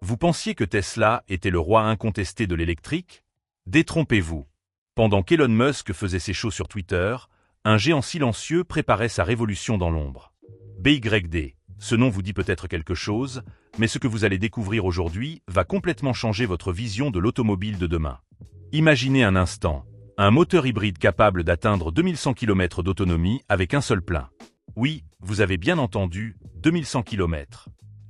Vous pensiez que Tesla était le roi incontesté de l'électrique? Détrompez-vous. Pendant qu'Elon Musk faisait ses shows sur Twitter, un géant silencieux préparait sa révolution dans l'ombre. BYD, ce nom vous dit peut-être quelque chose, mais ce que vous allez découvrir aujourd'hui va complètement changer votre vision de l'automobile de demain. Imaginez un instant, un moteur hybride capable d'atteindre 2100 km d'autonomie avec un seul plein. Oui, vous avez bien entendu, 2100 km.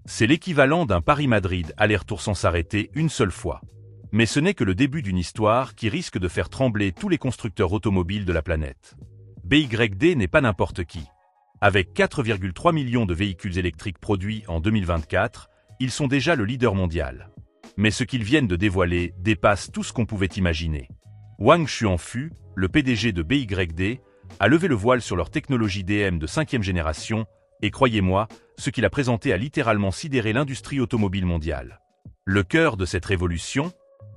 C'est l'équivalent d'un Paris-Madrid aller-retour sans s'arrêter une seule fois. Mais ce n'est que le début d'une histoire qui risque de faire trembler tous les constructeurs automobiles de la planète. BYD n'est pas n'importe qui. Avec 4,3 millions de véhicules électriques produits en 2024, ils sont déjà le leader mondial. Mais ce qu'ils viennent de dévoiler dépasse tout ce qu'on pouvait imaginer. Wang Xuanfu, le PDG de BYD, a levé le voile sur leur technologie DM de 5e génération, et croyez-moi, ce qu'il a présenté a littéralement sidéré l'industrie automobile mondiale. Le cœur de cette révolution?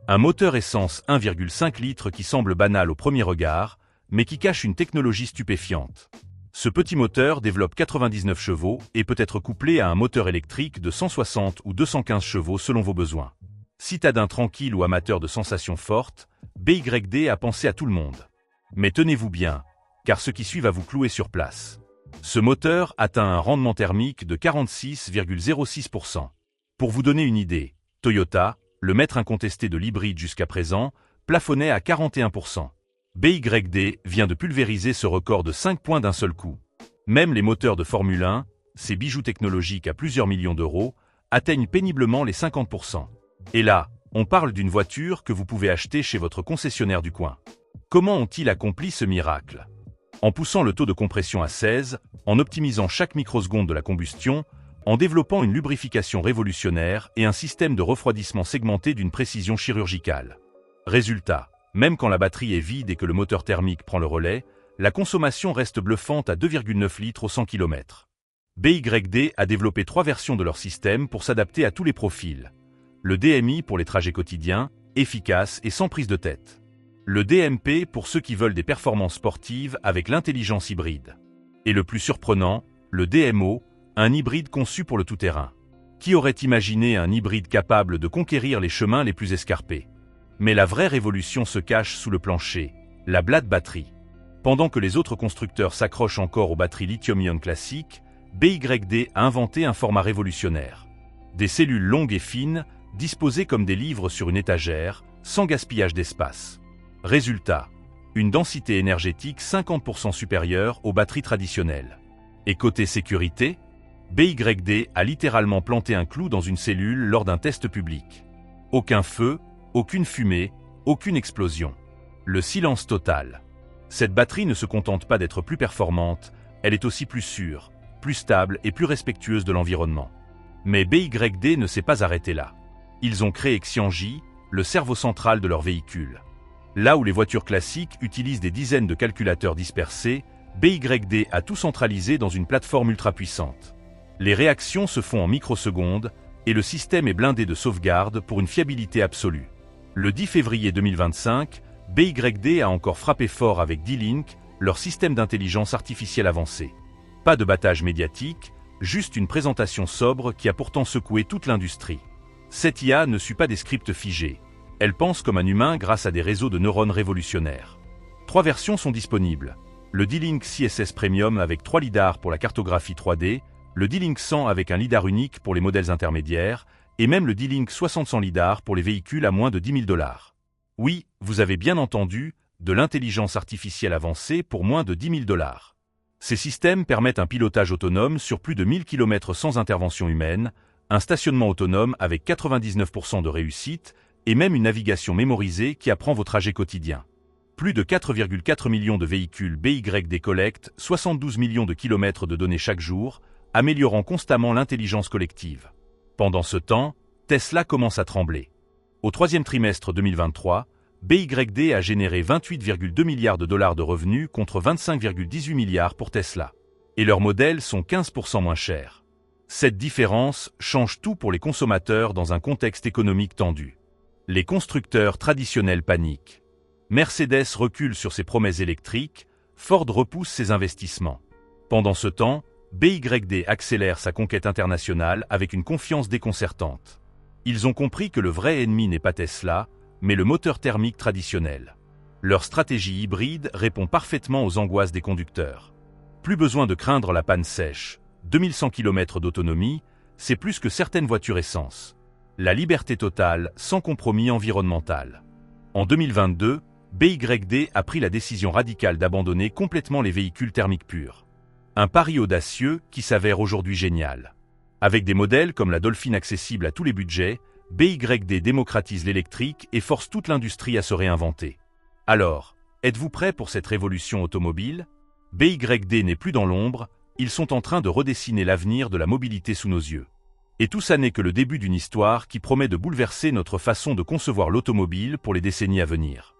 Un moteur essence 1,5 litres qui semble banal au premier regard, mais qui cache une technologie stupéfiante. Ce petit moteur développe 99 chevaux et peut être couplé à un moteur électrique de 160 ou 215 chevaux selon vos besoins. Citadin tranquille ou amateur de sensations fortes, BYD a pensé à tout le monde. Mais tenez-vous bien, car ce qui suit va vous clouer sur place. Ce moteur atteint un rendement thermique de 46,06%. Pour vous donner une idée, Toyota, le maître incontesté de l'hybride jusqu'à présent, plafonnait à 41%. BYD vient de pulvériser ce record de 5 points d'un seul coup. Même les moteurs de Formule 1, ces bijoux technologiques à plusieurs millions d'euros, atteignent péniblement les 50%. Et là, on parle d'une voiture que vous pouvez acheter chez votre concessionnaire du coin. Comment ont-ils accompli ce miracle? En poussant le taux de compression à 16, en optimisant chaque microseconde de la combustion, en développant une lubrification révolutionnaire et un système de refroidissement segmenté d'une précision chirurgicale. Résultat, même quand la batterie est vide et que le moteur thermique prend le relais, la consommation reste bluffante à 2,9 litres au 100 km. BYD a développé 3 versions de leur système pour s'adapter à tous les profils. Le DMI pour les trajets quotidiens, efficace et sans prise de tête. Le DMP pour ceux qui veulent des performances sportives avec l'intelligence hybride. Et le plus surprenant, le DMO, un hybride conçu pour le tout-terrain. Qui aurait imaginé un hybride capable de conquérir les chemins les plus escarpés? Mais la vraie révolution se cache sous le plancher, la blade batterie. Pendant que les autres constructeurs s'accrochent encore aux batteries lithium-ion classiques, BYD a inventé un format révolutionnaire. Des cellules longues et fines, disposées comme des livres sur une étagère, sans gaspillage d'espace. Résultat, une densité énergétique 50% supérieure aux batteries traditionnelles. Et côté sécurité, BYD a littéralement planté un clou dans une cellule lors d'un test public. Aucun feu, aucune fumée, aucune explosion. Le silence total. Cette batterie ne se contente pas d'être plus performante, elle est aussi plus sûre, plus stable et plus respectueuse de l'environnement. Mais BYD ne s'est pas arrêté là. Ils ont créé Xianji, le cerveau central de leur véhicule. Là où les voitures classiques utilisent des dizaines de calculateurs dispersés, BYD a tout centralisé dans une plateforme ultra puissante. Les réactions se font en microsecondes et le système est blindé de sauvegarde pour une fiabilité absolue. Le 10 février 2025, BYD a encore frappé fort avec D-Link, leur système d'intelligence artificielle avancée. Pas de battage médiatique, juste une présentation sobre qui a pourtant secoué toute l'industrie. Cette IA ne suit pas des scripts figés. Elle pense comme un humain grâce à des réseaux de neurones révolutionnaires. 3 versions sont disponibles. Le D-Link CSS Premium avec 3 lidars pour la cartographie 3D, le D-Link 100 avec un lidar unique pour les modèles intermédiaires, et même le D-Link 60-100 lidar pour les véhicules à moins de 10 000 $. Oui, vous avez bien entendu, de l'intelligence artificielle avancée pour moins de 10 000 $. Ces systèmes permettent un pilotage autonome sur plus de 1000 km sans intervention humaine, un stationnement autonome avec 99% de réussite, et même une navigation mémorisée qui apprend vos trajets quotidiens. Plus de 4,4 millions de véhicules BYD collectent 72 millions de kilomètres de données chaque jour, améliorant constamment l'intelligence collective. Pendant ce temps, Tesla commence à trembler. Au 3e trimestre 2023, BYD a généré 28,2 milliards de dollars de revenus contre 25,18 milliards pour Tesla. Et leurs modèles sont 15% moins chers. Cette différence change tout pour les consommateurs dans un contexte économique tendu. Les constructeurs traditionnels paniquent. Mercedes recule sur ses promesses électriques, Ford repousse ses investissements. Pendant ce temps, BYD accélère sa conquête internationale avec une confiance déconcertante. Ils ont compris que le vrai ennemi n'est pas Tesla, mais le moteur thermique traditionnel. Leur stratégie hybride répond parfaitement aux angoisses des conducteurs. Plus besoin de craindre la panne sèche. 2100 km d'autonomie, c'est plus que certaines voitures essence. La liberté totale sans compromis environnemental. En 2022, BYD a pris la décision radicale d'abandonner complètement les véhicules thermiques purs. Un pari audacieux qui s'avère aujourd'hui génial. Avec des modèles comme la Dolphin accessible à tous les budgets, BYD démocratise l'électrique et force toute l'industrie à se réinventer. Alors, êtes-vous prêts pour cette révolution automobile? BYD n'est plus dans l'ombre, ils sont en train de redessiner l'avenir de la mobilité sous nos yeux. Et tout ça n'est que le début d'une histoire qui promet de bouleverser notre façon de concevoir l'automobile pour les décennies à venir.